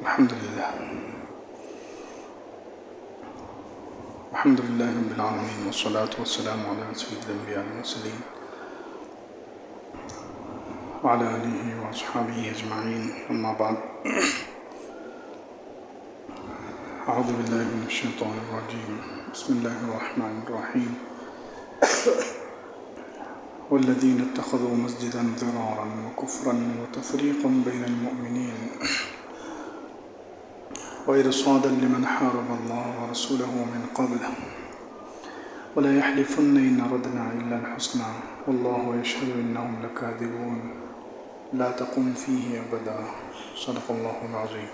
الحمد لله رب العالمين والصلاة والسلام على سيد الأنبياء والمرسلين وعلى آله وأصحابه أجمعين أما بعد أعوذ بالله من الشيطان الرجيم بسم الله الرحمن الرحيم والذين اتخذوا مسجدا ضرارا وكفرا وتفريقا بين المؤمنين وإرصادا لمن حارب الله ورسوله من قبل ولا يحلفن إن أردنا إلا الحسنى والله يشهد إنهم لكاذبون لا تقم فيه أبدا صدق الله العظيم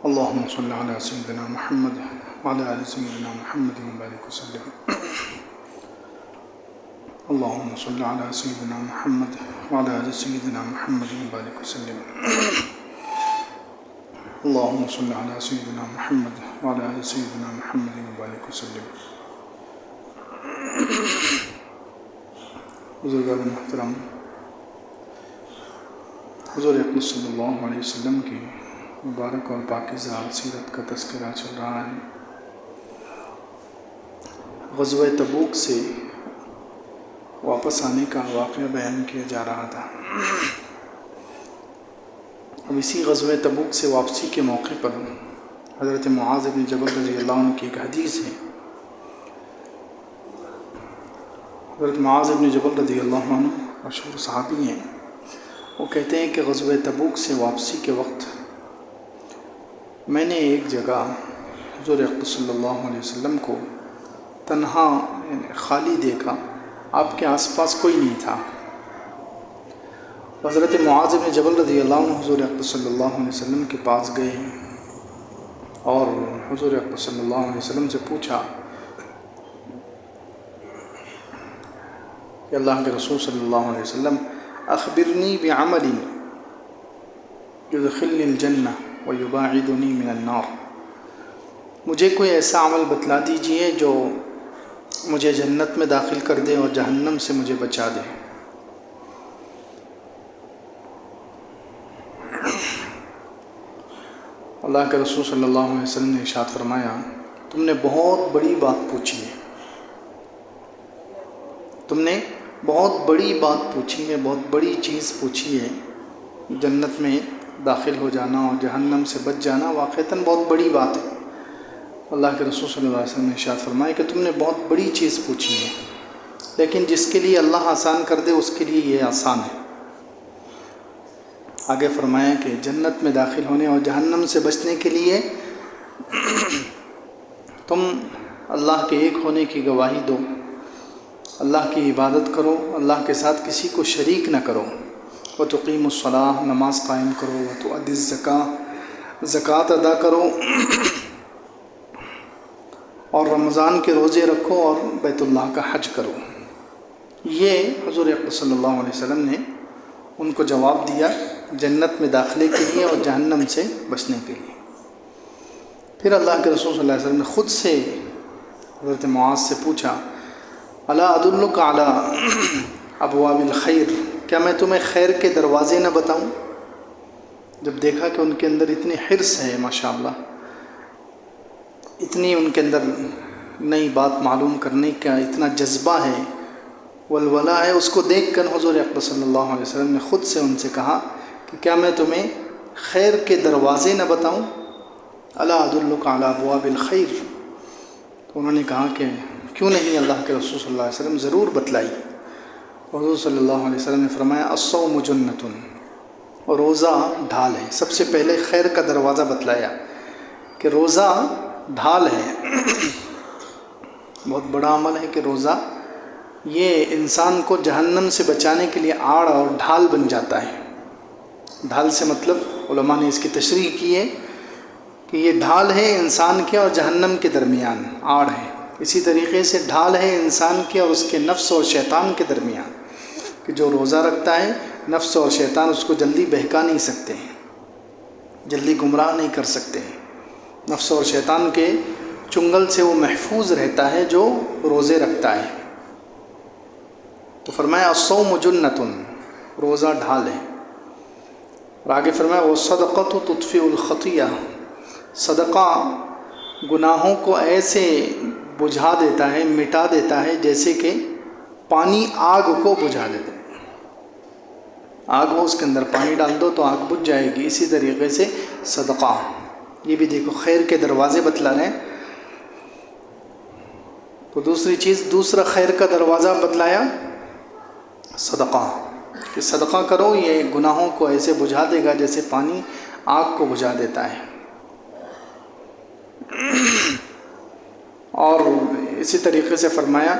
اللهم صل على سيدنا محمد وعلى آل سيدنا محمد وبارك وسلم اللهم صل على سيدنا محمد وعلى آل سيدنا محمد وبارك وسلم اللهم صل على سيدنا محمد وعلى آل سيدنا محمد وبارك وسلم. بزرگان محترم، حضور اقدس صلی اللہ علیہ وسلم کی مبارک اور پاکیزہ سیرت کا تذکرہ چل رہا ہے. غزوہ تبوک سے واپس آنے کا واقعہ بیان کیا جا رہا تھا. اب اسی غزوہ تبوک سے واپسی کے موقع پر حضرت معاذ بن جبل رضی اللہ عنہ کی ایک حدیث ہے. حضرت معاذ بن جبل رضی اللہ عنہ مشہور صحابی ہیں. وہ کہتے ہیں کہ غزوہ تبوک سے واپسی کے وقت میں نے ایک جگہ حضور اقدس صلی اللہ علیہ وسلم کو تنہا یعنی خالی دیکھا. آپ کے آس پاس کوئی نہیں تھا. حضرت معاذ بن جبل رضی اللہ عنہ حضور اقدس صلی اللہ علیہ وسلم کے پاس گئے اور حضور اقدس صلی اللہ علیہ وسلم سے پوچھا کہ اللہ کے رسول صلی اللہ علیہ وسلم اخبرنی بعمل یدخلنی الجنہ ویباعدنی من النار، مجھے کوئی ایسا عمل بتلا دیجئے جو مجھے جنت میں داخل کر دے اور جہنم سے مجھے بچا دے. اللہ کے رسول صلی اللہ علیہ وسلم نے ارشاد فرمایا تم نے بہت بڑی بات پوچھی ہے، تم نے بہت بڑی بات پوچھی ہے، بہت بڑی چیز پوچھی ہے. جنت میں داخل ہو جانا اور جہنم سے بچ جانا واقعتاً بہت بڑی بات ہے. اللہ کے رسول صلی اللہ علیہ وسلم نے ارشاد فرمایا کہ تم نے بہت بڑی چیز پوچھی ہے، لیکن جس کے لیے اللہ آسان کر دے اس کے لیے یہ آسان ہے. آگے فرمایا کہ جنت میں داخل ہونے اور جہنم سے بچنے کے لیے تم اللہ کے ایک ہونے کی گواہی دو، اللہ کی عبادت کرو، اللہ کے ساتھ کسی کو شریک نہ کرو، وتقیموا الصلاۃ، نماز قائم کرو، وتؤدوا الزکاۃ، زکوٰۃ ادا کرو، اور رمضان کے روزے رکھو اور بیت اللہ کا حج کرو. یہ حضور اقدس صلی اللہ علیہ وسلم نے ان کو جواب دیا جنت میں داخلے کے لیے اور جہنم سے بچنے کے لیے. پھر اللہ کے رسول صلی اللہ علیہ وسلم نے خود سے حضرت معاذ سے پوچھا الا ادلک علی ابواب الخیر، کیا میں تمہیں خیر کے دروازے نہ بتاؤں؟ جب دیکھا کہ ان کے اندر اتنی حرص ہے ماشاءاللہ، اتنی ان کے اندر نئی بات معلوم کرنے کا اتنا جذبہ ہے، ولولہ ہے، اس کو دیکھ کر حضور اقدس صلی اللہ علیہ وسلم نے خود سے ان سے کہا کہ کیا میں تمہیں خیر کے دروازے نہ بتاؤں؟ الا ادلک علی ابواب الخیر. تو انہوں نے کہا کہ کیوں نہیں اللہ کے رسول صلی اللہ علیہ وسلم، ضرور بتلائی. حضور صلی اللہ علیہ وسلم نے فرمایا الصوم جنۃ، اور روزہ ڈھال ہے. سب سے پہلے خیر کا دروازہ بتلایا کہ روزہ ڈھال ہے. بہت بڑا عمل ہے کہ روزہ یہ انسان کو جہنم سے بچانے کے لیے آڑ اور ڈھال بن جاتا ہے. ڈھال سے مطلب علماء نے اس کی تشریح کی ہے کہ یہ ڈھال ہے انسان کے اور جہنم کے درمیان، آڑ ہے. اسی طریقے سے ڈھال ہے انسان کے اور اس کے نفس اور شیطان کے درمیان، کہ جو روزہ رکھتا ہے نفس اور شیطان اس کو جلدی بہکا نہیں سکتے ہیں، جلدی گمراہ نہیں کر سکتے ہیں. نفس اور شیطان کے چنگل سے وہ محفوظ رہتا ہے جو روزے رکھتا ہے. تو فرمایا الصوم جنۃ، روزہ ڈھال ہے. اور آگے فرمایا وَالصَّدَقَةُ تُطْفِئُ الْخَطِیَّۃَ، صدقہ گناہوں کو ایسے بجھا دیتا ہے، مٹا دیتا ہے، جیسے کہ پانی آگ کو بجھا دیتا ہے۔ آگ ہو، اس کے اندر پانی ڈال دو تو آگ بجھ جائے گی، اسی طریقے سے صدقہ، یہ بھی دیکھو خیر کے دروازے بتلا رہے ہیں۔ تو دوسری چیز، دوسرا خیر کا دروازہ بتلایا صدقہ، کہ صدقہ کرو، یہ گناہوں کو ایسے بجھا دے گا جیسے پانی آگ کو بجھا دیتا ہے۔ اور اسی طریقے سے فرمایا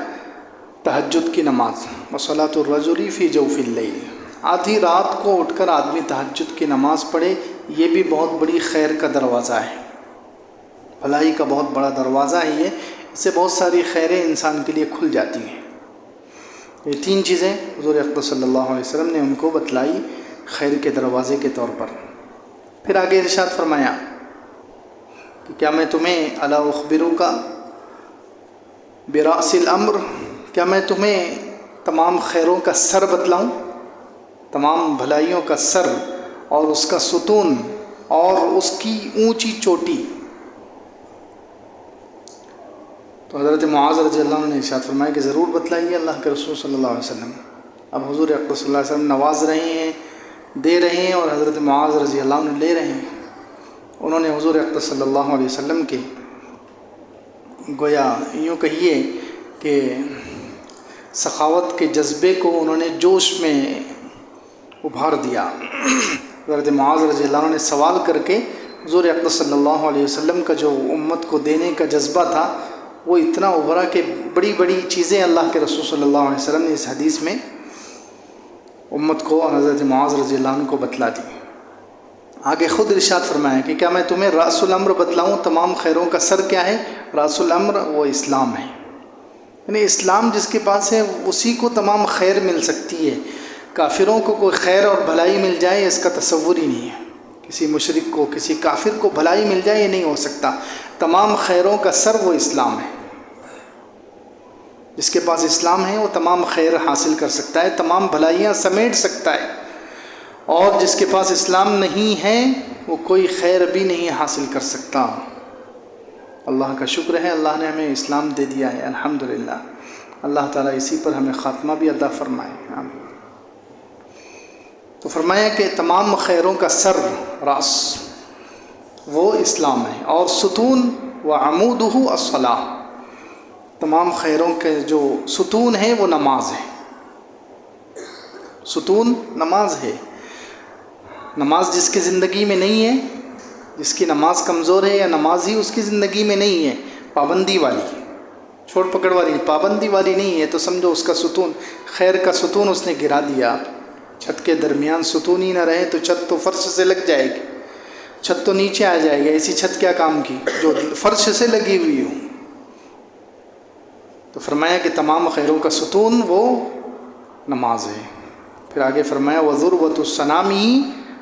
تہجد کی نماز، وصلاۃ الرجل فی جوف اللیل، آدھی رات کو اٹھ کر آدمی تہجد کی نماز پڑھے، یہ بھی بہت بڑی خیر کا دروازہ ہے، بھلائی کا بہت بڑا دروازہ ہے یہ، اس سے بہت ساری خیریں انسان کے لیے کھل جاتی ہیں۔ یہ تین چیزیں حضور اقدس صلی اللہ علیہ وسلم نے ان کو بتلائی خیر کے دروازے کے طور پر۔ پھر آگے ارشاد فرمایا کہ کیا میں تمہیں الا اخبرک براس الامر، کیا میں تمہیں تمام خیروں کا سر بتلاؤں، تمام بھلائیوں کا سر اور اس کا ستون اور اس کی اونچی چوٹی۔ تو حضرت معاذ رضی اللہ عنہ نے ارشاد فرمایا کہ ضرور بتلائیے اللہ کے رسول صلی اللہ علیہ وسلم۔ اب حضور اقدس صلی اللہ علیہ وسلم نواز رہے ہیں، دے رہے ہیں، اور حضرت معاذ رضی اللہ عنہ لے رہے ہیں۔ انہوں نے حضور اقدس صلی اللہ علیہ وسلم کے گویا یوں کہیے کہ سخاوت کے جذبے کو انہوں نے جوش میں ابھار دیا۔ حضرت معاذ رضی اللہ عنہ نے سوال کر کے حضور اقدس صلی اللہ علیہ وسلم کا جو امت کو دینے کا جذبہ تھا وہ اتنا ابھرا کہ بڑی بڑی چیزیں اللہ کے رسول صلی اللہ علیہ وسلم نے اس حدیث میں امت کو اور حضرت معاذ رضی اللہ عنہ کو بتلا دی۔ آگے خود ارشاد فرمایا کہ کیا میں تمہیں رأس الامر بتلاؤں، تمام خیروں کا سر کیا ہے؟ رأس الامر وہ اسلام ہے، یعنی اسلام جس کے پاس ہے اسی کو تمام خیر مل سکتی ہے۔ کافروں کو کوئی خیر اور بھلائی مل جائے اس کا تصور ہی نہیں ہے، کسی مشرک کو، کسی کافر کو بھلائی مل جائے یہ نہیں ہو سکتا۔ تمام خیروں کا سر وہ اسلام ہے، جس کے پاس اسلام ہے وہ تمام خیر حاصل کر سکتا ہے، تمام بھلائیاں سمیٹ سکتا ہے، اور جس کے پاس اسلام نہیں ہے وہ کوئی خیر بھی نہیں حاصل کر سکتا۔ اللہ کا شکر ہے اللہ نے ہمیں اسلام دے دیا ہے، الحمدللہ۔ اللہ تعالیٰ اسی پر ہمیں خاتمہ بھی عطا فرمائے، آمین۔ تو فرمایا کہ تمام خیروں کا سر، راس، وہ اسلام ہے، اور ستون وعمودہ الصلاۃ، تمام خیروں کے جو ستون ہے وہ نماز ہے، ستون نماز ہے۔ نماز جس کی زندگی میں نہیں ہے، جس کی نماز کمزور ہے یا نماز ہی اس کی زندگی میں نہیں ہے، پابندی والی، چھوڑ پکڑ والی، پابندی والی نہیں ہے، تو سمجھو اس کا ستون، خیر کا ستون اس نے گرا دیا۔ چھت کے درمیان ستون ہی نہ رہے تو چھت تو فرش سے لگ جائے گی، چھت تو نیچے آ جائے گی، ایسی چھت کیا کام کی جو فرش سے لگی ہوئی ہو۔ تو فرمایا کہ تمام خیروں کا ستون وہ نماز ہے۔ پھر آگے فرمایا وَذُرْوَةُ السَّنَامِ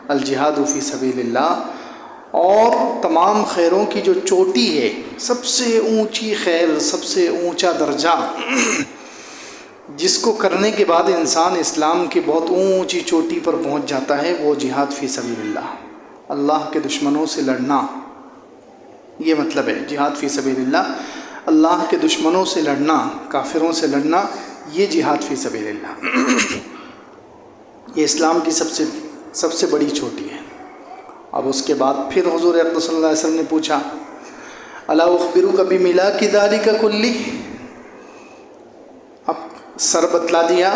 الجہاد فی سبیل اللہ، اور تمام خیروں کی جو چوٹی ہے، سب سے اونچی خیر، سب سے اونچا درجہ جس کو کرنے کے بعد انسان اسلام کی بہت اونچی چوٹی پر پہنچ جاتا ہے، وہ جہاد فی سبیل اللہ، اللہ کے دشمنوں سے لڑنا، یہ مطلب ہے جہاد فی سبیل اللہ، اللہ کے دشمنوں سے لڑنا، کافروں سے لڑنا، یہ جہاد فی سبیل اللہ، یہ اسلام کی سب سے بڑی چوٹی ہے۔ اب اس کے بعد پھر حضور اقدس صلی اللہ علیہ وسلم نے پوچھا الا اخبرک بملاک ذلک کلہ، اب سر بتلا دیا،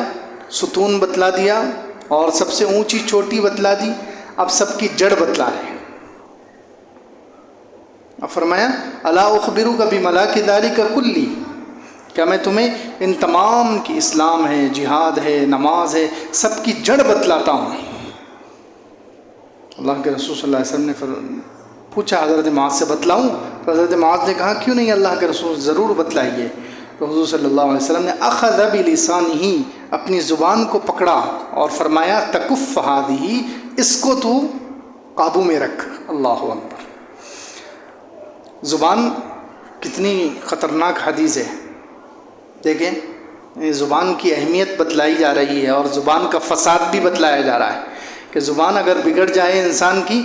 ستون بتلا دیا، اور سب سے اونچی چوٹی بتلا دی، اب سب کی جڑ بتلا رہے ہیں۔ اب فرمایا الا اخبرک بملاک ذلک کلہ، کیا میں تمہیں ان تمام کی، اسلام ہے، جہاد ہے، نماز ہے، سب کی جڑ بتلاتا ہوں۔ اللہ کے رسول صلی اللہ علیہ وسلم نے پوچھا حضرت معاذ سے بتلاؤں؟ تو حضرت معاذ نے کہا کیوں نہیں اللہ کے رسول، ضرور بتلائیے۔ تو حضور صلی اللہ علیہ وسلم نے اخذ بلسانہ، اپنی زبان کو پکڑا اور فرمایا تکف ہذہ، اس کو تو قابو میں رکھ۔ اللہ اکبر، زبان کتنی خطرناک حدیث ہے، دیکھیں زبان کی اہمیت بتلائی جا رہی ہے، اور زبان کا فساد بھی بتلایا جا رہا ہے کہ زبان اگر بگڑ جائے انسان کی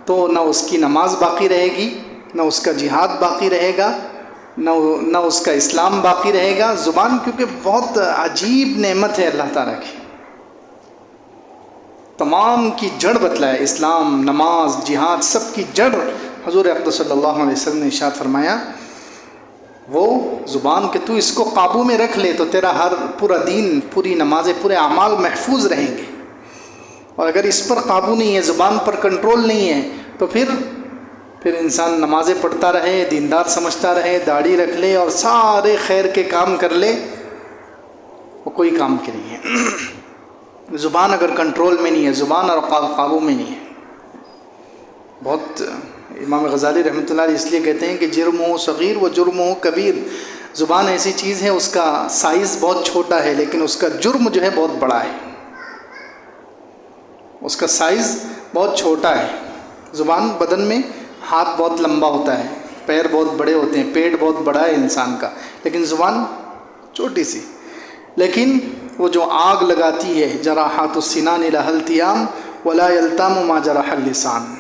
تو نہ اس کی نماز باقی رہے گی، نہ اس کا جہاد باقی رہے گا، نہ اس کا اسلام باقی رہے گا۔ زبان کیونکہ بہت عجیب نعمت ہے اللہ تعالیٰ کی، تمام کی جڑ بتلایا، اسلام، نماز، جہاد، سب کی جڑ حضور اقدس صلی اللہ علیہ وسلم نے ارشاد فرمایا وہ زبان کہ تو اس کو قابو میں رکھ لے تو تیرا ہر پورا دین، پوری نمازیں، پورے اعمال محفوظ رہیں گے، اور اگر اس پر قابو نہیں ہے، زبان پر کنٹرول نہیں ہے، تو پھر انسان نمازیں پڑھتا رہے، دیندار سمجھتا رہے، داڑھی رکھ لے اور سارے خیر کے کام کر لے، وہ کوئی کام کے نہیں ہے۔ زبان اگر کنٹرول میں نہیں ہے، زبان اور قابو میں نہیں ہے، بہت امام غزالی رحمۃ اللہ علیہ اس لیے کہتے ہیں کہ جرم ہو صغیر و جرم ہو کبیر، زبان ایسی چیز ہے اس کا سائز بہت چھوٹا ہے لیکن اس کا جرم جو ہے بہت بڑا ہے، اس کا سائز بہت چھوٹا ہے۔ زبان بدن میں ہاتھ بہت لمبا ہوتا ہے، پیر بہت بڑے ہوتے ہیں، پیٹ بہت بڑا ہے انسان کا، لیکن زبان چھوٹی سی، لیکن وہ جو آگ لگاتی ہے، جراحات السنان لها التیام ولا یلتام ما جرح اللسان،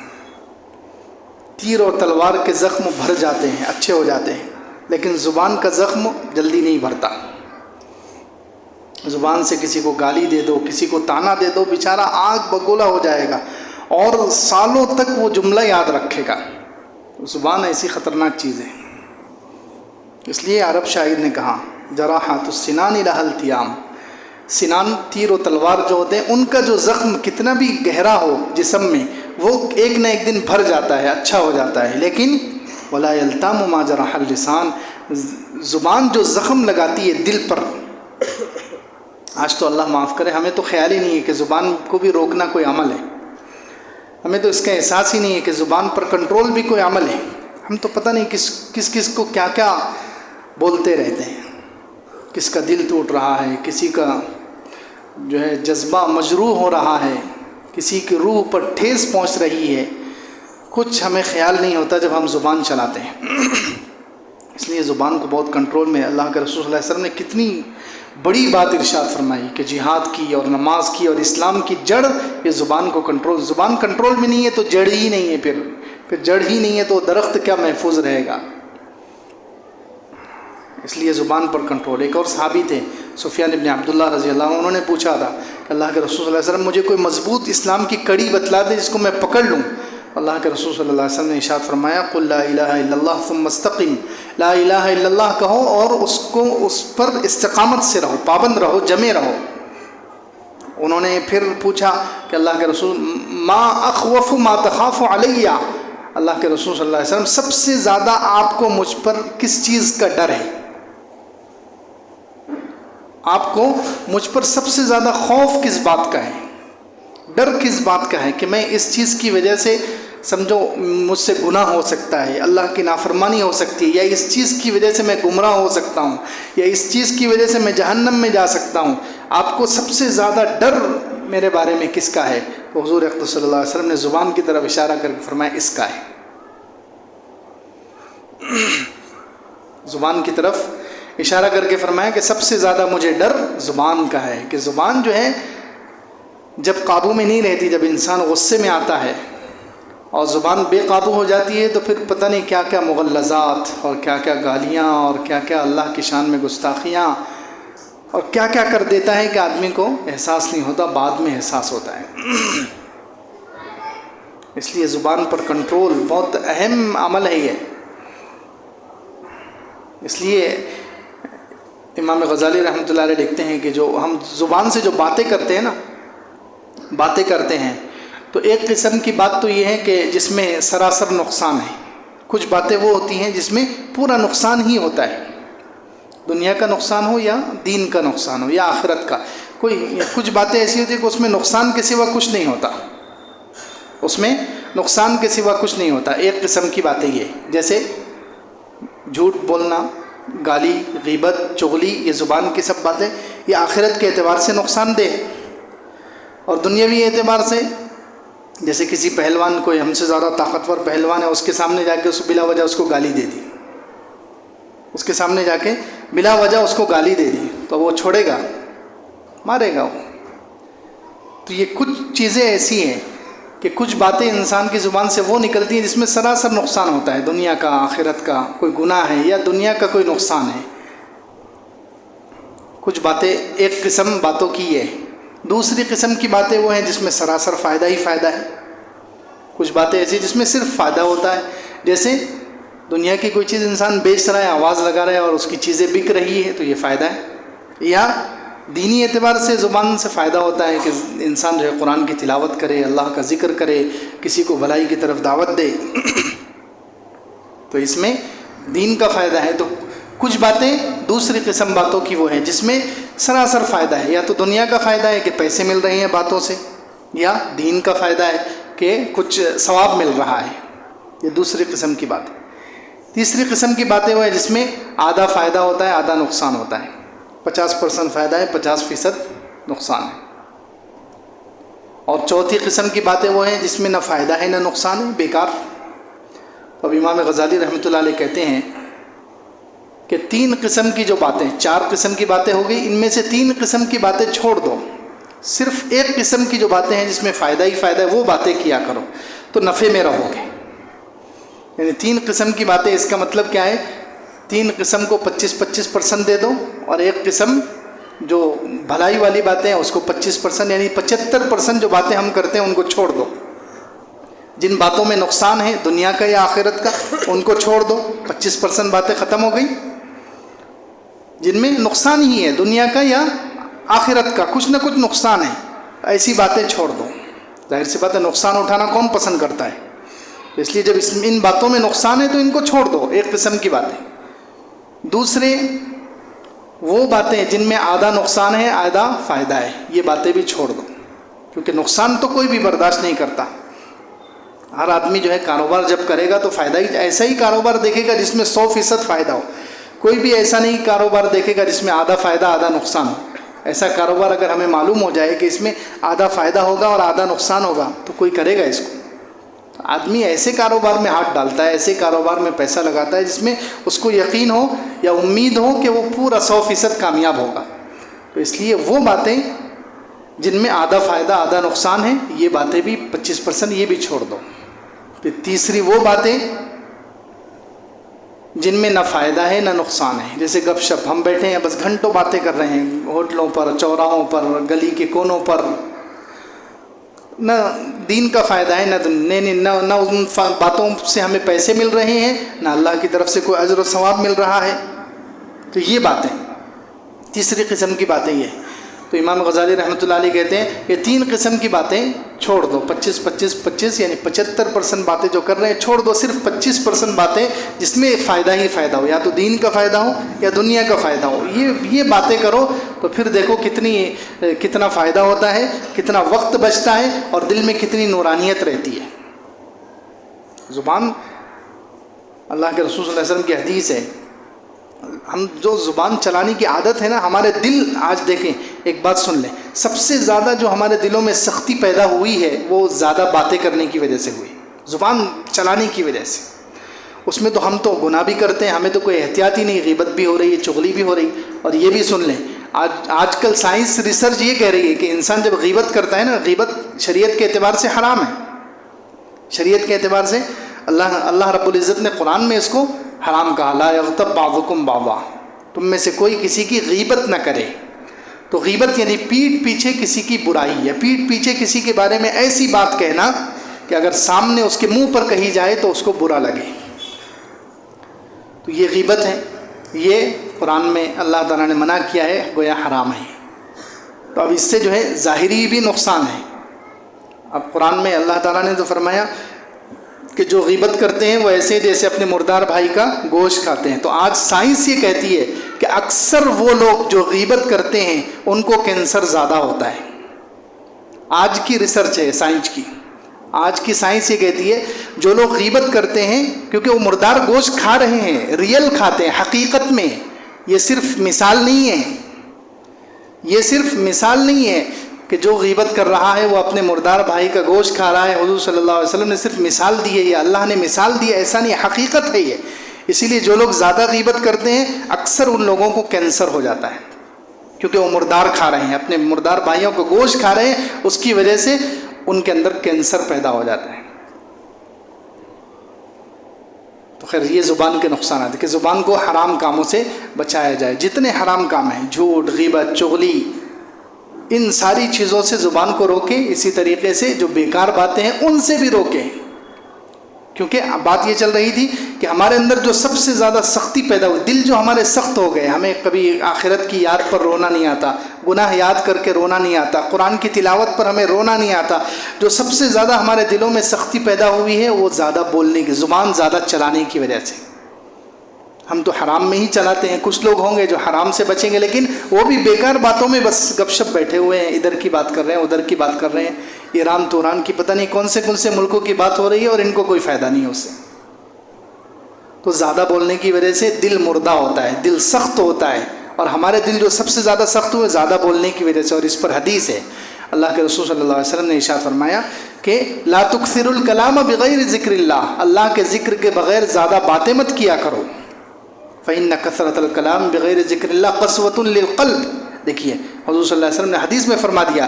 تیر اور تلوار کے زخم بھر جاتے ہیں، اچھے ہو جاتے ہیں، لیکن زبان کا زخم جلدی نہیں بھرتا۔ زبان سے کسی کو گالی دے دو، کسی کو تانا دے دو، بیچارہ آگ بگولا ہو جائے گا اور سالوں تک وہ جملہ یاد رکھے گا۔ زبان ایسی خطرناک چیز ہے، اس لیے عرب شاعر نے کہا جراحات السنان لها التیام، سنان تیر و تلوار جو ہوتے ہیں ان کا جو زخم کتنا بھی گہرا ہو جسم میں وہ ایک نہ ایک دن بھر جاتا ہے، اچھا ہو جاتا ہے، لیکن ولا یلتام ما جرح اللسان، زبان جو زخم لگاتی ہے دل پر، آج تو اللہ معاف کرے ہمیں تو خیال ہی نہیں ہے کہ زبان کو بھی روکنا کوئی عمل ہے، ہمیں تو اس کا احساس ہی نہیں ہے کہ زبان پر کنٹرول بھی کوئی عمل ہے، ہم تو پتہ نہیں کس کو کیا کیا بولتے رہتے ہیں، کس کا دل ٹوٹ رہا ہے، کسی کا جو ہے جذبہ مجروح ہو رہا ہے، کسی کی روح پر ٹھیس پہنچ رہی ہے، کچھ ہمیں خیال نہیں ہوتا جب ہم زبان چلاتے ہیں۔ اس لیے زبان کو بہت کنٹرول میں، اللہ کے رسول صلی اللہ علیہ وسلم نے کتنی بڑی بات ارشاد فرمائی کہ جہاد کی اور نماز کی اور اسلام کی جڑ یہ زبان کو کنٹرول، زبان کنٹرول میں نہیں ہے تو جڑ ہی نہیں ہے، پھر جڑ ہی نہیں ہے تو درخت کیا محفوظ رہے گا، اس لیے زبان پر کنٹرول۔ ایک اور صحابی تھے سفیان ابن عبداللہ رضی اللہ عنہ، انہوں نے پوچھا تھا کہ اللہ کے رسول صلی اللہ علیہ وسلم مجھے کوئی مضبوط اسلام کی کڑی بتلا دے جس کو میں پکڑ لوں۔ اللہ کے رسول صلی اللہ علیہ وسلم نے ارشاد فرمایا قل لا الہ الا اللہ ثم استقم، لا الہ الا اللہ کہو اور اس پر استقامت سے رہو، پابند رہو، جمے رہو۔ انہوں نے پھر پوچھا کہ اللہ کے رسول ما اخوف ما تخاف علیہ، اللہ کے رسول صلی اللہ علیہ وسلم سب سے زیادہ آپ کو مجھ پر کس چیز کا ڈر ہے، آپ کو مجھ پر سب سے زیادہ خوف کس بات کا ہے، ڈر کس بات کا ہے کہ میں اس چیز کی وجہ سے سمجھو مجھ سے گناہ ہو سکتا ہے، اللہ کی نافرمانی ہو سکتی ہے، یا اس چیز کی وجہ سے میں گمراہ ہو سکتا ہوں، یا اس چیز کی وجہ سے میں جہنم میں جا سکتا ہوں، آپ کو سب سے زیادہ ڈر میرے بارے میں کس کا ہے؟ تو حضور اقدس صلی اللہ علیہ وسلم نے زبان کی طرف اشارہ کر کے فرمایا اس کا ہے، زبان کی طرف اشارہ کر کے فرمایا کہ سب سے زیادہ مجھے ڈر زبان کا ہے، کہ زبان جو ہے جب قابو میں نہیں رہتی، جب انسان غصے میں آتا ہے اور زبان بے قابو ہو جاتی ہے تو پھر پتہ نہیں کیا کیا مغلظات اور کیا کیا گالیاں اور کیا کیا اللہ کی شان میں گستاخیاں اور کیا کیا کر دیتا ہے کہ آدمی کو احساس نہیں ہوتا، بعد میں احساس ہوتا ہے۔ اس لیے زبان پر کنٹرول بہت اہم عمل ہے یہ۔ اس لیے امام غزالی رحمۃ اللہ علیہ لکھتے ہیں کہ جو ہم زبان سے جو باتیں کرتے ہیں تو ایک قسم کی بات تو یہ ہے کہ جس میں سراسر نقصان ہے، کچھ باتیں وہ ہوتی ہیں جس میں پورا نقصان ہی ہوتا ہے، دنیا کا نقصان ہو یا دین کا نقصان ہو یا آخرت کا، کچھ باتیں ایسی ہوتی ہیں کہ اس میں نقصان کے سوا کچھ نہیں ہوتا، اس میں نقصان کے سوا کچھ نہیں ہوتا۔ ایک قسم کی باتیں یہ جیسے جھوٹ بولنا، گالی، غیبت، چغلی، یہ زبان کی سب باتیں یہ آخرت کے اعتبار سے نقصان دہ، اور دنیاوی اعتبار سے جیسے کسی پہلوان، کوئی ہم سے زیادہ طاقتور پہلوان ہے، اس کے سامنے جا کے اس بلا وجہ اس کو گالی دے دی، اس کے سامنے جا کے بلا وجہ اس کو گالی دے دی تو وہ چھوڑے گا؟ مارے گا وہ۔ تو یہ کچھ چیزیں ایسی ہیں کہ کچھ باتیں انسان کی زبان سے وہ نکلتی ہیں جس میں سراسر نقصان ہوتا ہے، دنیا کا، آخرت کا، کوئی گناہ ہے یا دنیا کا کوئی نقصان ہے۔ کچھ باتیں ایک قسم باتوں کی ہے، دوسری قسم کی باتیں وہ ہیں جس میں سراسر فائدہ ہی فائدہ ہے۔ کچھ باتیں ایسی جس میں صرف فائدہ ہوتا ہے، جیسے دنیا کی کوئی چیز انسان بیچ رہا ہے، آواز لگا رہا ہے اور اس کی چیزیں بک رہی ہے تو یہ فائدہ ہے، یا دینی اعتبار سے زبان سے فائدہ ہوتا ہے کہ انسان جو ہے قرآن کی تلاوت کرے، اللہ کا ذکر کرے، کسی کو بھلائی کی طرف دعوت دے تو اس میں دین کا فائدہ ہے۔ تو کچھ باتیں دوسری قسم باتوں کی وہ ہیں جس میں سراسر فائدہ ہے، یا تو دنیا کا فائدہ ہے کہ پیسے مل رہے ہیں باتوں سے، یا دین کا فائدہ ہے کہ کچھ ثواب مل رہا ہے، یہ دوسری قسم کی بات ہے۔ تیسری قسم کی باتیں وہ ہیں جس میں آدھا فائدہ ہوتا ہے آدھا نقصان ہوتا ہے، 50% فائدہ ہے 50% نقصان ہے۔ اور چوتھی قسم کی باتیں وہ ہیں جس میں نہ فائدہ ہے نہ نقصان ہے، بیکار۔ اب امام غزالی رحمۃ اللہ علیہ کہتے ہیں کہ 3 قسم کی جو باتیں، 4 قسم کی باتیں ہو گئی، ان میں سے 3 قسم کی باتیں چھوڑ دو، صرف ایک قسم کی جو باتیں ہیں جس میں فائدہ ہی فائدہ ہے وہ باتیں کیا کرو تو نفع میں رہو گے۔ یعنی 3 قسم کی باتیں، اس کا مطلب کیا ہے، 3 قسم کو 25% دے دو، اور ایک قسم جو بھلائی والی باتیں ہیں اس کو 25%، یعنی 75% جو باتیں ہم کرتے ہیں ان کو چھوڑ دو۔ جن باتوں میں نقصان ہے دنیا کا یا آخرت کا ان کو چھوڑ دو، 25% باتیں ختم ہو گئی۔ جن میں نقصان ہی ہے دنیا کا یا آخرت کا، کچھ نہ کچھ نقصان ہے، ایسی باتیں چھوڑ دو۔ ظاہر سی بات ہے نقصان اٹھانا کون پسند کرتا ہے، اس لیے جب ان باتوں میں نقصان ہے تو ان کو چھوڑ دو، ایک قسم کی باتیں۔ دوسرے وہ باتیں جن میں آدھا نقصان ہے آدھا فائدہ ہے، یہ باتیں بھی چھوڑ دو، کیونکہ نقصان تو کوئی بھی برداشت نہیں کرتا۔ ہر آدمی جو ہے کاروبار جب کرے گا تو فائدہ ہی، ایسا ہی کاروبار دیکھے گا جس میں 100% فائدہ ہو، کوئی بھی ایسا نہیں کاروبار دیکھے گا جس میں آدھا فائدہ آدھا نقصان ہو۔ ایسا کاروبار اگر ہمیں معلوم ہو جائے کہ اس میں آدھا فائدہ ہوگا اور آدھا نقصان ہوگا تو کوئی کرے گا اس کو۔ آدمی ایسے کاروبار میں ہاتھ ڈالتا ہے، ایسے کاروبار میں پیسہ لگاتا ہے جس میں اس کو یقین ہو یا امید ہو کہ وہ پورا 100% کامیاب ہوگا۔ تو اس لیے وہ باتیں جن میں آدھا فائدہ آدھا نقصان ہے یہ باتیں بھی 25% یہ بھی چھوڑ دو۔ پھر تیسری وہ باتیں جن میں نہ فائدہ ہے نہ نقصان ہے، جیسے گپ شپ، ہم بیٹھے ہیں بس گھنٹوں باتیں کر رہے ہیں ہوٹلوں پر، چوراہوں پر، گلی کے کونوں پر، نہ دین کا فائدہ ہے نہ ان باتوں سے ہمیں پیسے مل رہے ہیں، نہ اللہ کی طرف سے کوئی اجر و ثواب مل رہا ہے۔ تو یہ باتیں تیسری قسم کی باتیں یہ۔ تو امام غزالی رحمۃ اللہ علیہ کہتے ہیں یہ 3 قسم کی باتیں چھوڑ دو، 25 یعنی 75% باتیں جو کر رہے ہیں چھوڑ دو، صرف 25% باتیں جس میں فائدہ ہی فائدہ ہو، یا تو دین کا فائدہ ہو یا دنیا کا فائدہ ہو، یہ باتیں کرو تو پھر دیکھو کتنا فائدہ ہوتا ہے، کتنا وقت بچتا ہے اور دل میں کتنی نورانیت رہتی ہے۔ زبان، اللہ کے رسول صلی اللہ علیہ وسلم کی حدیث ہے، ہم جو زبان چلانے کی عادت ہے نا، ہمارے دل، آج دیکھیں ایک بات سن لیں، سب سے زیادہ جو ہمارے دلوں میں سختی پیدا ہوئی ہے وہ زیادہ باتیں کرنے کی وجہ سے ہوئی، زبان چلانے کی وجہ سے۔ اس میں تو ہم تو گناہ بھی کرتے ہیں، ہمیں تو کوئی احتیاط ہی نہیں، غیبت بھی ہو رہی ہے، چغلی بھی ہو رہی۔ اور یہ بھی سن لیں، آج کل سائنس ریسرچ یہ کہہ رہی ہے کہ انسان جب غیبت کرتا ہے نا، غیبت شریعت کے اعتبار سے حرام ہے، شریعت کے اعتبار سے اللہ رب العزت نے قرآن میں اس کو حرام کہا، لا یغتب بعضکم بعضا، تم میں سے کوئی کسی کی غیبت نہ کرے۔ تو غیبت یعنی پیٹھ پیچھے کسی کی برائی ہے، پیٹھ پیچھے کسی کے بارے میں ایسی بات کہنا کہ اگر سامنے اس کے منہ پر کہی جائے تو اس کو برا لگے، تو یہ غیبت ہے، یہ قرآن میں اللہ تعالیٰ نے منع کیا ہے، گویا حرام ہے۔ تو اب اس سے جو ہے ظاہری بھی نقصان ہے۔ اب قرآن میں اللہ تعالیٰ نے تو فرمایا کہ جو غیبت کرتے ہیں وہ ایسے جیسے اپنے مردار بھائی کا گوشت کھاتے ہیں۔ تو آج سائنس یہ کہتی ہے کہ اکثر وہ لوگ جو غیبت کرتے ہیں ان کو کینسر زیادہ ہوتا ہے۔ آج کی ریسرچ ہے سائنس کی، آج کی سائنس یہ کہتی ہے جو لوگ غیبت کرتے ہیں کیونکہ وہ مردار گوشت کھا رہے ہیں، ریئل کھاتے ہیں حقیقت میں، یہ صرف مثال نہیں ہے، یہ صرف مثال نہیں ہے کہ جو غیبت کر رہا ہے وہ اپنے مردار بھائی کا گوشت کھا رہا ہے۔ حضور صلی اللہ علیہ وسلم نے صرف مثال دی ہے، یہ اللہ نے مثال دی ہے، ایسا نہیں، حقیقت ہے یہ۔ اسی لیے جو لوگ زیادہ غیبت کرتے ہیں اکثر ان لوگوں کو کینسر ہو جاتا ہے، کیونکہ وہ مردار کھا رہے ہیں، اپنے مردار بھائیوں کو گوشت کھا رہے ہیں، اس کی وجہ سے ان کے اندر کینسر پیدا ہو جاتا ہے۔ تو خیر یہ زبان کے نقصانات ہیں کہ زبان کو حرام کاموں سے بچایا جائے، جتنے حرام کام ہیں، جھوٹ، غیبت، چغلی، ان ساری چیزوں سے زبان کو روکیں۔ اسی طریقے سے جو بیکار باتیں ہیں ان سے بھی روکیں، کیونکہ بات یہ چل رہی تھی کہ ہمارے اندر جو سب سے زیادہ سختی پیدا ہوئی، دل جو ہمارے سخت ہو گئے، ہمیں کبھی آخرت کی یاد پر رونا نہیں آتا، گناہ یاد کر کے رونا نہیں آتا، قرآن کی تلاوت پر ہمیں رونا نہیں آتا، جو سب سے زیادہ ہمارے دلوں میں سختی پیدا ہوئی ہے وہ زیادہ بولنے کی، زبان زیادہ چلانے کی وجہ سے۔ ہم تو حرام میں ہی چلاتے ہیں، کچھ لوگ ہوں گے جو حرام سے بچیں گے، لیکن وہ بھی بیکار باتوں میں بس گپ شپ بیٹھے ہوئے ہیں، ادھر کی بات کر رہے ہیں، ادھر کی بات کر رہے ہیں، ایران توران کی پتہ نہیں کون سے ملکوں کی بات ہو رہی ہے اور ان کو کوئی فائدہ نہیں ہے اس سے۔ تو زیادہ بولنے کی وجہ سے دل مردہ ہوتا ہے، دل سخت ہوتا ہے، اور ہمارے دل جو سب سے زیادہ سخت ہوئے زیادہ بولنے کی وجہ سے، اور اس پر حدیث ہے، اللہ کے رسول صلی اللہ علیہ وسلم نے ارشاد فرمایا کہ لا تکثروا الکلام بغیر ذکر اللہ، اللہ کے ذکر کے بغیر زیادہ باتیں مت کیا کرو، فإن کثرۃ الکلام بغیر ذکر اللہ قسوۃ للقلب۔ دیکھیے حضور صلی اللہ علیہ وسلم نے حدیث میں فرما دیا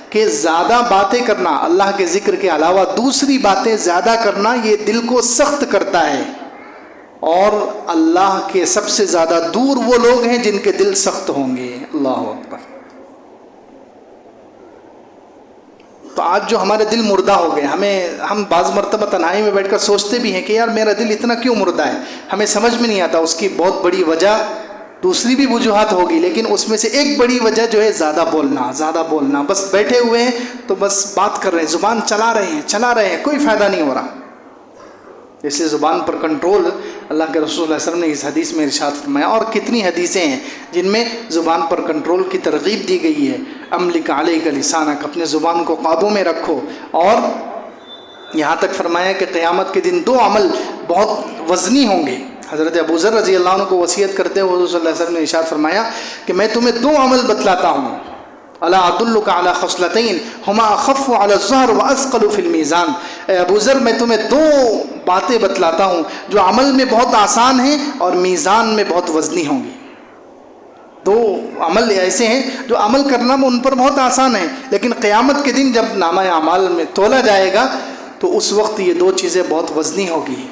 کہ زیادہ باتیں کرنا، اللہ کے ذکر کے علاوہ دوسری باتیں زیادہ کرنا، یہ دل کو سخت کرتا ہے، اور اللہ کے سب سے زیادہ دور وہ لوگ ہیں جن کے دل سخت ہوں گے۔ اللہ اکبر۔ تو آج جو ہمارے دل مردہ ہو گئے، ہم بعض مرتبہ تنہائی میں بیٹھ کر سوچتے بھی ہیں کہ یار میرا دل اتنا کیوں مردہ ہے، ہمیں سمجھ میں نہیں آتا۔ اس کی بہت بڑی وجہ، دوسری بھی وجوہات ہوگی، لیکن اس میں سے ایک بڑی وجہ جو ہے زیادہ بولنا، بس بیٹھے ہوئے ہیں تو بس بات کر رہے ہیں، زبان چلا رہے ہیں، کوئی فائدہ نہیں ہو رہا۔ اس لیے زبان پر کنٹرول اللہ کے رسول صلی اللہ علیہ وسلم نے اس حدیث میں ارشاد فرمایا، اور کتنی حدیثیں ہیں جن میں زبان پر کنٹرول کی ترغیب دی گئی ہے۔ املک علیک لسانک، اپنے زبان کو قابو میں رکھو، اور یہاں تک فرمایا کہ قیامت کے دن 2 عمل بہت وزنی ہوں گے۔ حضرت ابو ذر رضی اللہ عنہ کو وصیت کرتے ہوئے حضور صلی اللہ علیہ وسلم نے ارشاد فرمایا کہ میں تمہیں 2 عمل بتلاتا ہوں، الا ادلک علی خصلتین ہما اخف علی الظہر واثقل فی المیزان۔ اے ابو ذر، میں تمہیں 2 باتیں بتلاتا ہوں جو عمل میں بہت آسان ہیں اور میزان میں بہت وزنی ہوں گی۔ 2 عمل ایسے ہیں جو عمل کرنا ان پر بہت آسان ہے، لیکن قیامت کے دن جب نامہ اعمال میں تولا جائے گا تو اس وقت یہ 2 چیزیں بہت وزنی ہوگی۔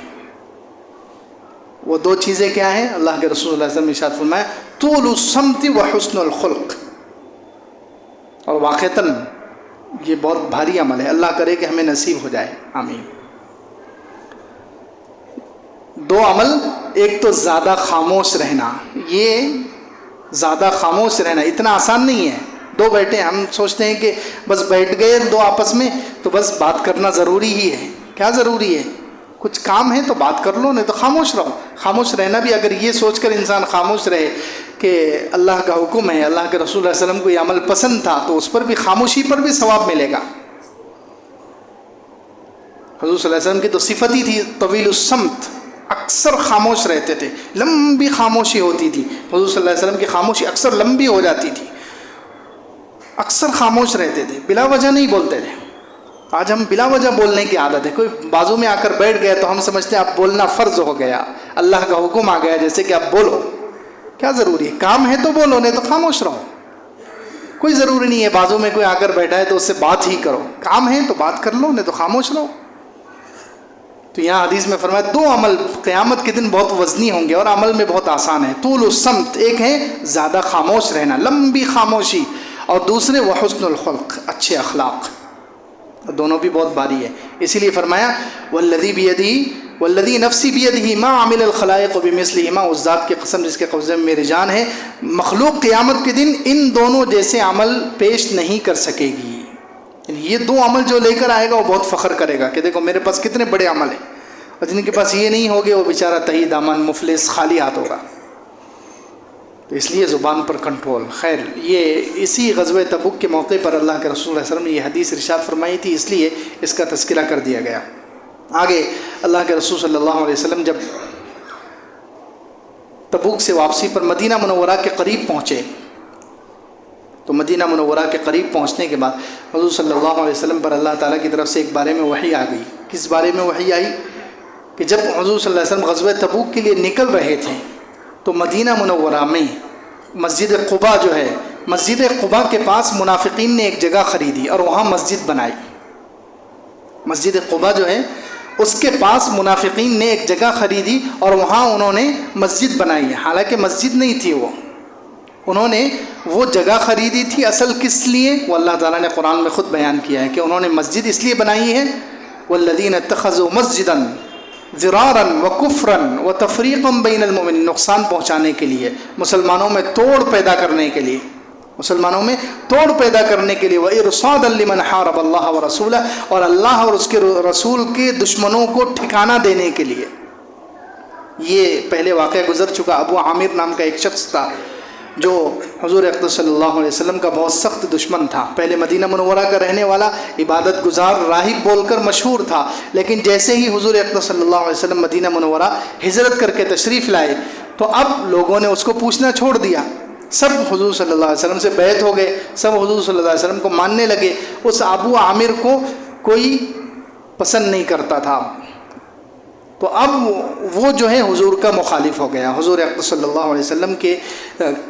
وہ 2 چیزیں کیا ہیں؟ اللہ کے رسول صلی اللہ علیہ وسلم نے ارشاد فرمایا طول الصمت وحسن الخلق، اور واقعتاً یہ بہت بھاری عمل ہے، اللہ کرے کہ ہمیں نصیب ہو جائے، آمین۔ 2 عمل، ایک تو زیادہ خاموش رہنا، یہ زیادہ خاموش رہنا اتنا آسان نہیں ہے۔ 2 بیٹھے، ہم سوچتے ہیں کہ بس بیٹھ گئے 2 آپس میں تو بس بات کرنا ضروری ہی ہے۔ کیا ضروری ہے؟ کچھ کام ہے تو بات کر لو، نہیں تو خاموش رہو۔ خاموش رہنا بھی اگر یہ سوچ کر انسان خاموش رہے کہ اللہ کا حکم ہے، اللہ کے رسول صلی اللہ علیہ وسلم کو یہ عمل پسند تھا، تو اس پر بھی، خاموشی پر بھی ثواب ملے گا۔ حضور صلی اللہ علیہ وسلم کی تو صفت ہی تھی طویل الصمت، اکثر خاموش رہتے تھے، لمبی خاموشی ہوتی تھی۔ حضور صلی اللہ علیہ وسلم کی خاموشی اکثر لمبی ہو جاتی تھی، اکثر خاموش رہتے تھے، بلا وجہ نہیں بولتے تھے۔ آج ہم بلا وجہ بولنے کی عادت ہے، کوئی بازو میں آ کر بیٹھ گیا تو ہم سمجھتے ہیں اب بولنا فرض ہو گیا، اللہ کا حکم آ گیا جیسے کہ اب بولو۔ کیا ضروری ہے؟ کام ہے تو بولو، نہیں تو خاموش رہو۔ کوئی ضروری نہیں ہے بازو میں کوئی آ کر بیٹھا ہے تو اس سے بات ہی کرو، کام ہے تو بات کر لو، نہیں تو خاموش رہو۔ تو یہاں حدیث میں فرمایا 2 عمل قیامت کے دن بہت وزنی ہوں گے اور عمل میں بہت آسان ہے۔ طول الصمت، ایک ہے زیادہ خاموش رہنا، لمبی خاموشی، اور دوسرے وحسن الخلق، اچھے اخلاق۔ دونوں بھی بہت بھاری ہے، اسی لیے فرمایا والذی نفسی بیدہ ما عمل الخلائق بمثلہ، ما، اس ذات کی قسم جس کے قبضے میں میری جان ہے، مخلوق قیامت کے دن ان دونوں جیسے عمل پیش نہیں کر سکے گی۔ یہ 2 عمل جو لے کر آئے گا وہ بہت فخر کرے گا کہ دیکھو میرے پاس کتنے بڑے عمل ہیں، اور جن کے پاس یہ نہیں ہوگے وہ بیچارہ تہی دامن مفلس خالی ہاتھ ہوگا۔ تو اس لیے زبان پر کنٹرول۔ خیر، یہ اسی غزوہ تبوک کے موقع پر اللہ کے رسول صلی اللہ علیہ وسلم نے یہ حدیث ارشاد فرمائی تھی، اس لیے اس کا تذکرہ کر دیا گیا۔ آگے اللہ کے رسول صلی اللہ علیہ وسلم جب تبوک سے واپسی پر مدینہ منورہ کے قریب پہنچے، تو مدینہ منورہ کے قریب پہنچنے کے بعد حضور صلی اللہ علیہ وسلم پر اللہ تعالیٰ کی طرف سے ایک بارے میں وحی آ گئی۔ کس بارے میں وحی آئی؟ کہ جب حضور صلی اللہ علیہ وسلم غزوہ تبوک کے لیے نکل رہے تھے تو مدینہ منورہ میں مسجد قباء جو ہے مسجد قباء کے پاس منافقین نے ایک جگہ خریدی اور وہاں مسجد بنائی. مسجد قباء جو ہے اس کے پاس منافقین نے ایک جگہ خریدی اور وہاں انہوں نے مسجد بنائی ہے. حالانکہ مسجد نہیں تھی، وہ انہوں نے وہ جگہ خریدی تھی. اصل کس لیے؟ وہ اللہ تعالیٰ نے قرآن میں خود بیان کیا ہے کہ انہوں نے مسجد اس لیے بنائی ہے والذین اتخذوا مسجدا ضرارا وکفرا وتفریقا بین المؤمنین، نقصان پہنچانے کے لیے، مسلمانوں میں توڑ پیدا کرنے کے لیے، مسلمانوں میں توڑ پیدا کرنے کے لیے، وَإِرْصَادًا لِمَنْ حَارَبَ اللَّهَ وَرَسُولَهُ، اور اللہ اور اس کے رسول کے دشمنوں کو ٹھکانہ دینے کے لیے. یہ پہلے واقعہ گزر چکا. ابو عامر نام کا ایک شخص تھا جو حضور اقدس صلی اللہ علیہ وسلم کا بہت سخت دشمن تھا. پہلے مدینہ منورہ کا رہنے والا، عبادت گزار، راہب بول کر مشہور تھا. لیکن جیسے ہی حضور اقدس صلی اللہ علیہ وسلم مدینہ منورہ ہجرت کر کے تشریف لائے تو اب لوگوں نے اس کو پوچھنا چھوڑ دیا. سب حضور صلی اللہ علیہ وسلم سے بیعت ہو گئے، سب حضور صلی اللہ علیہ وسلم کو ماننے لگے. اس ابو عامر کو کوئی پسند نہیں کرتا تھا. تو اب وہ جو ہے حضور کا مخالف ہو گیا. حضور اقدس صلی اللہ علیہ وسلم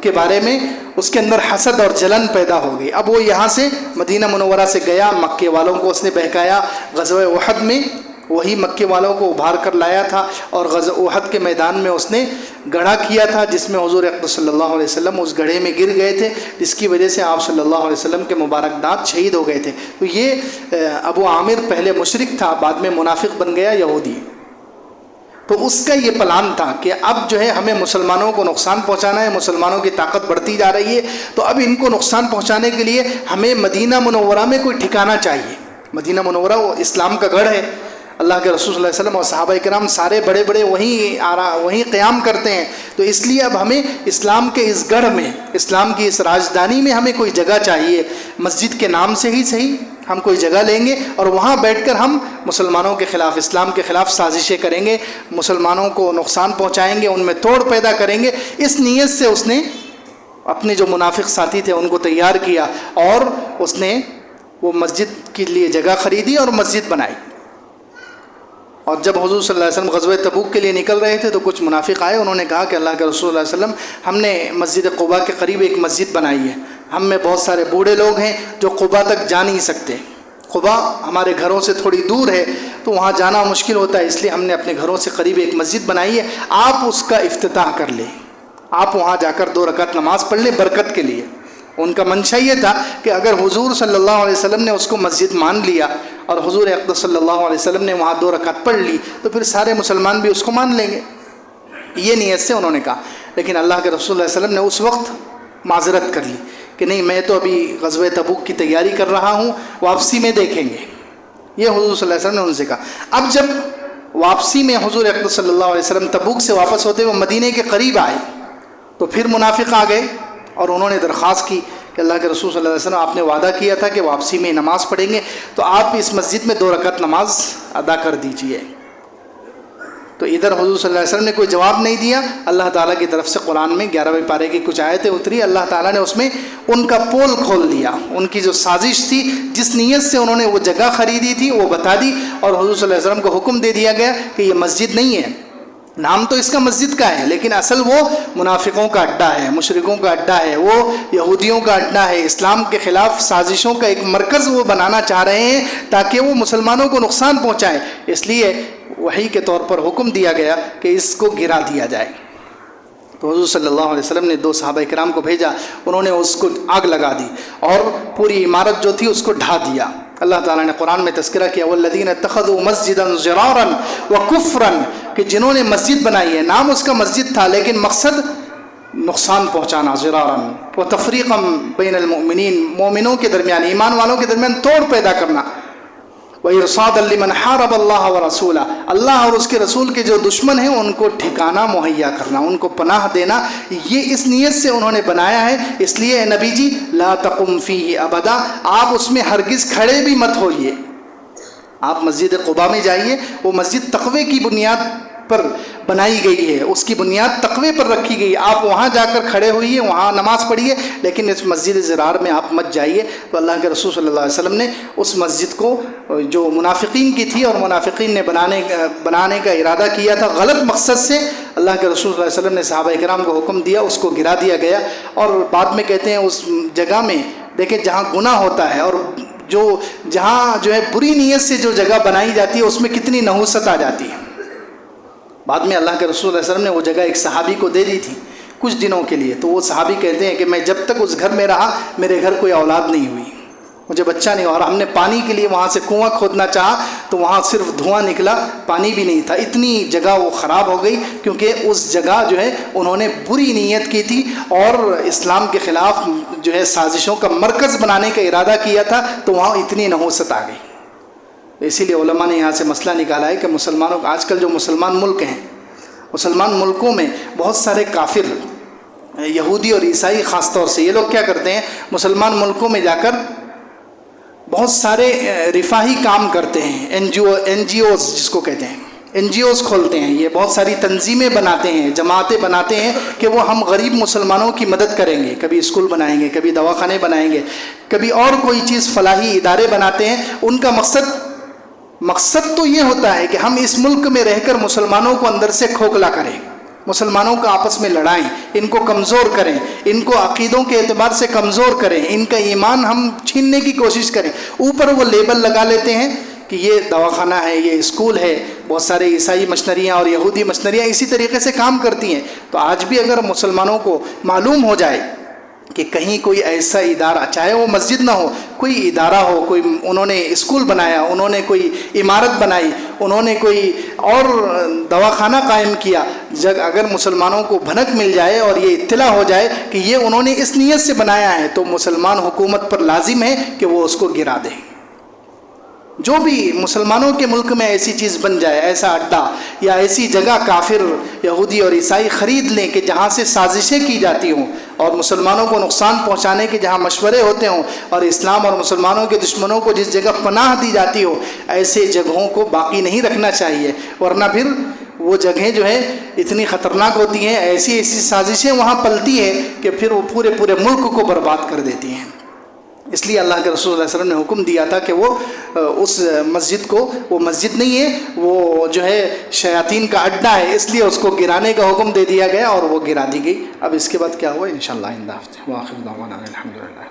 کے بارے میں اس کے اندر حسد اور جلن پیدا ہو گئی. اب وہ یہاں سے مدینہ منورہ سے گیا، مکے والوں کو اس نے بہکایا. غزوہ احد میں وہی مکے والوں کو ابھار کر لایا تھا اور غزوہ احد کے میدان میں اس نے گڑھا کیا تھا جس میں حضور اقدس صلی اللہ علیہ وسلم اس گڑھے میں گر گئے تھے، جس کی وجہ سے آپ صلی اللہ علیہ وسلم کے مبارک دانت شہید ہو گئے تھے. تو یہ ابو عامر پہلے مشرک تھا، بعد میں منافق بن گیا، یہودی. تو اس کا یہ پلان تھا کہ اب جو ہے ہمیں مسلمانوں کو نقصان پہنچانا ہے، مسلمانوں کی طاقت بڑھتی جا رہی ہے، تو اب ان کو نقصان پہنچانے کے لیے ہمیں مدینہ منورہ میں کوئی ٹھکانہ چاہیے. مدینہ منورہ وہ اسلام کا گڑھ ہے. اللہ کے رسول صلی اللہ علیہ وسلم اور صحابہ کرام سارے بڑے بڑے وہیں قیام کرتے ہیں. تو اس لیے اب ہمیں اسلام کے اس گڑھ میں، اسلام کی اس راجدھانی میں ہمیں کوئی جگہ چاہیے. مسجد کے نام سے ہی صحیح ہم کوئی جگہ لیں گے اور وہاں بیٹھ کر ہم مسلمانوں کے خلاف، اسلام کے خلاف سازشیں کریں گے، مسلمانوں کو نقصان پہنچائیں گے، ان میں توڑ پیدا کریں گے. اس نیت سے اس نے اپنے جو منافق ساتھی تھے ان کو تیار کیا اور اس نے وہ مسجد کے لیے جگہ خریدی اور مسجد بنائی. اور جب حضور صلی اللہ علیہ وسلم غزوہ تبوک کے لیے نکل رہے تھے تو کچھ منافق آئے، انہوں نے کہا کہ اللہ کے رسول صلی اللہ علیہ وسلم ہم نے مسجد قباء کے قریب ایک مسجد بنائی ہے، ہم میں بہت سارے بوڑھے لوگ ہیں جو قباء تک جا نہیں سکتے، قباء ہمارے گھروں سے تھوڑی دور ہے تو وہاں جانا مشکل ہوتا ہے، اس لیے ہم نے اپنے گھروں سے قریب ایک مسجد بنائی ہے، آپ اس کا افتتاح کر لیں، آپ وہاں جا کر 2 رکعت نماز پڑھ لیں برکت کے لیے. ان کا منشا یہ تھا کہ اگر حضور صلی اللہ علیہ وسلم نے اس کو مسجد مان لیا اور حضور اقدس صلی اللہ علیہ وسلم نے وہاں 2 رکعت پڑھ لی تو پھر سارے مسلمان بھی اس کو مان لیں گے. یہ نیت سے انہوں نے کہا. لیکن اللہ کے رسول صلی اللہ علیہ وسلم نے اس وقت معذرت کر لی کہ نہیں، میں تو ابھی غزوہ تبوک کی تیاری کر رہا ہوں، واپسی میں دیکھیں گے. یہ حضور صلی اللہ علیہ وسلم نے ان سے کہا. اب جب واپسی میں حضور اقدس صلی اللہ علیہ وسلم تبوک سے واپس ہوتے ہوئے مدینے کے قریب آئے تو پھر منافق آ گئے اور انہوں نے درخواست کی کہ اللہ کے رسول صلی اللہ علیہ وسلم آپ نے وعدہ کیا تھا کہ واپسی میں نماز پڑھیں گے، تو آپ اس مسجد میں 2 رکعت نماز ادا کر دیجئے. تو ادھر حضور صلی اللہ علیہ وسلم نے کوئی جواب نہیں دیا. اللہ تعالیٰ کی طرف سے قرآن میں 11ویں پارے کی کچھ آیتیں اتری، اللہ تعالیٰ نے اس میں ان کا پول کھول دیا. ان کی جو سازش تھی، جس نیت سے انہوں نے وہ جگہ خریدی تھی، وہ بتا دی اور حضور صلی اللہ علیہ وسلم کو حکم دے دیا گیا کہ یہ مسجد نہیں ہے، نام تو اس کا مسجد کا ہے لیکن اصل وہ منافقوں کا اڈا ہے، مشرکوں کا اڈا ہے، وہ یہودیوں کا اڈا ہے. اسلام کے خلاف سازشوں کا ایک مرکز وہ بنانا چاہ رہے ہیں تاکہ وہ مسلمانوں کو نقصان پہنچائیں. اس لیے وحی کے طور پر حکم دیا گیا کہ اس کو گرا دیا جائے. تو حضور صلی اللہ علیہ وسلم نے 2 صحابہ کرام کو بھیجا، انہوں نے اس کو آگ لگا دی اور پوری عمارت جو تھی اس کو ڈھا دیا. اللہ تعالیٰ نے قرآن میں تذکرہ کیا والذین اتخذوا مسجدا ضرارا وکفرا، کہ جنہوں نے مسجد بنائی ہے، نام اس کا مسجد تھا لیکن مقصد نقصان پہنچانا، ضرارا وتفریقا بین المؤمنین، مومنوں کے درمیان، ایمان والوں کے درمیان توڑ پیدا کرنا، وَإِرْصَادًا لِمَنْ حَارَبَ اللَّهَ وَرَسُولَهُ، اللہ اور اس کے رسول کے جو دشمن ہیں ان کو ٹھکانہ مہیا کرنا، ان کو پناہ دینا. یہ اس نیت سے انہوں نے بنایا ہے. اس لیے نبی جی لا تقم فیہ ابدا، آپ اس میں ہرگز کھڑے بھی مت ہوئیے. آپ مسجد قباء میں جائیے، وہ مسجد تقوی کی بنیاد پر بنائی گئی ہے، اس کی بنیاد تقوی پر رکھی گئی ہے۔ آپ وہاں جا کر کھڑے ہوئیے، وہاں نماز پڑھیے، لیکن اس مسجد ضرار میں آپ مت جائیے۔ تو اللہ کے رسول صلی اللہ علیہ وسلم نے اس مسجد کو جو منافقین کی تھی اور منافقین نے بنانے کا ارادہ کیا تھا غلط مقصد سے، اللہ کے رسول صلی اللہ علیہ وسلم نے صحابہ کرام کو حکم دیا، اس کو گرا دیا گیا۔ اور بعد میں کہتے ہیں اس جگہ میں دیکھیں جہاں گناہ ہوتا ہے اور جہاں جو ہے بری نیت سے جو جگہ بنائی جاتی ہے اس میں کتنی نحوست آ جاتی ہے۔ بعد میں اللہ کے رسول صلی اللہ علیہ وسلم نے وہ جگہ ایک صحابی کو دے دی تھی کچھ دنوں کے لیے، تو وہ صحابی کہتے ہیں کہ میں جب تک اس گھر میں رہا میرے گھر کوئی اولاد نہیں ہوئی، مجھے بچہ نہیں ہوا، اور ہم نے پانی کے لیے وہاں سے کنواں کھودنا چاہا تو وہاں صرف دھواں نکلا، پانی بھی نہیں تھا۔ اتنی جگہ وہ خراب ہو گئی کیونکہ اس جگہ جو ہے انہوں نے بری نیت کی تھی اور اسلام کے خلاف جو ہے سازشوں کا مرکز بنانے کا ارادہ کیا تھا، تو وہاں اتنی نحوست آ گئی۔ اسی لیے علماء نے یہاں سے مسئلہ نکالا ہے کہ مسلمانوں کا آج کل جو مسلمان ملک ہیں، مسلمان ملکوں میں بہت سارے کافر یہودی اور عیسائی خاص طور سے، یہ لوگ کیا کرتے ہیں مسلمان ملکوں میں جا کر بہت سارے رفاہی کام کرتے ہیں، این جی اوز جس کو کہتے ہیں، این جی اوز کھولتے ہیں، یہ بہت ساری تنظیمیں بناتے ہیں، جماعتیں بناتے ہیں کہ وہ ہم غریب مسلمانوں کی مدد کریں گے، کبھی اسکول بنائیں گے، کبھی دواخانے بنائیں گے، کبھی اور کوئی چیز فلاحی ادارے بناتے ہیں۔ ان کا مقصد تو یہ ہوتا ہے کہ ہم اس ملک میں رہ کر مسلمانوں کو اندر سے کھوکھلا کریں، مسلمانوں کو آپس میں لڑائیں، ان کو کمزور کریں، ان کو عقیدوں کے اعتبار سے کمزور کریں، ان کا ایمان ہم چھیننے کی کوشش کریں۔ اوپر وہ لیبل لگا لیتے ہیں کہ یہ دواخانہ ہے، یہ اسکول ہے۔ بہت سارے عیسائی مشنریاں اور یہودی مشنریاں اسی طریقے سے کام کرتی ہیں۔ تو آج بھی اگر مسلمانوں کو معلوم ہو جائے کہ کہیں کوئی ایسا ادارہ، چاہے وہ مسجد نہ ہو، کوئی ادارہ ہو، کوئی انہوں نے اسکول بنایا، انہوں نے کوئی عمارت بنائی، انہوں نے کوئی اور دواخانہ قائم کیا، اگر مسلمانوں کو بھنک مل جائے اور یہ اطلاع ہو جائے کہ یہ انہوں نے اس نیت سے بنایا ہے، تو مسلمان حکومت پر لازم ہے کہ وہ اس کو گرا دے۔ جو بھی مسلمانوں کے ملک میں ایسی چیز بن جائے، ایسا اڈا یا ایسی جگہ کافر یہودی اور عیسائی خرید لیں کہ جہاں سے سازشیں کی جاتی ہوں اور مسلمانوں کو نقصان پہنچانے کے جہاں مشورے ہوتے ہوں، اور اسلام اور مسلمانوں کے دشمنوں کو جس جگہ پناہ دی جاتی ہو، ایسے جگہوں کو باقی نہیں رکھنا چاہیے، ورنہ پھر وہ جگہیں جو ہے اتنی خطرناک ہوتی ہیں، ایسی سازشیں وہاں پلتی ہیں کہ پھر وہ پورے ملک کو برباد کر دیتی ہیں۔ اس لیے اللہ کے رسول صلی اللہ علیہ وسلم نے حکم دیا تھا کہ وہ اس مسجد کو، وہ مسجد نہیں ہے، وہ جو ہے شیاطین کا اڈا ہے، اس لیے اس کو گرانے کا حکم دے دیا گیا اور وہ گرا دی گئی۔ اب اس کے بعد کیا ہوا انشاءاللہ آئندہ ہفتے۔ وآخر دعوانا الحمدللہ۔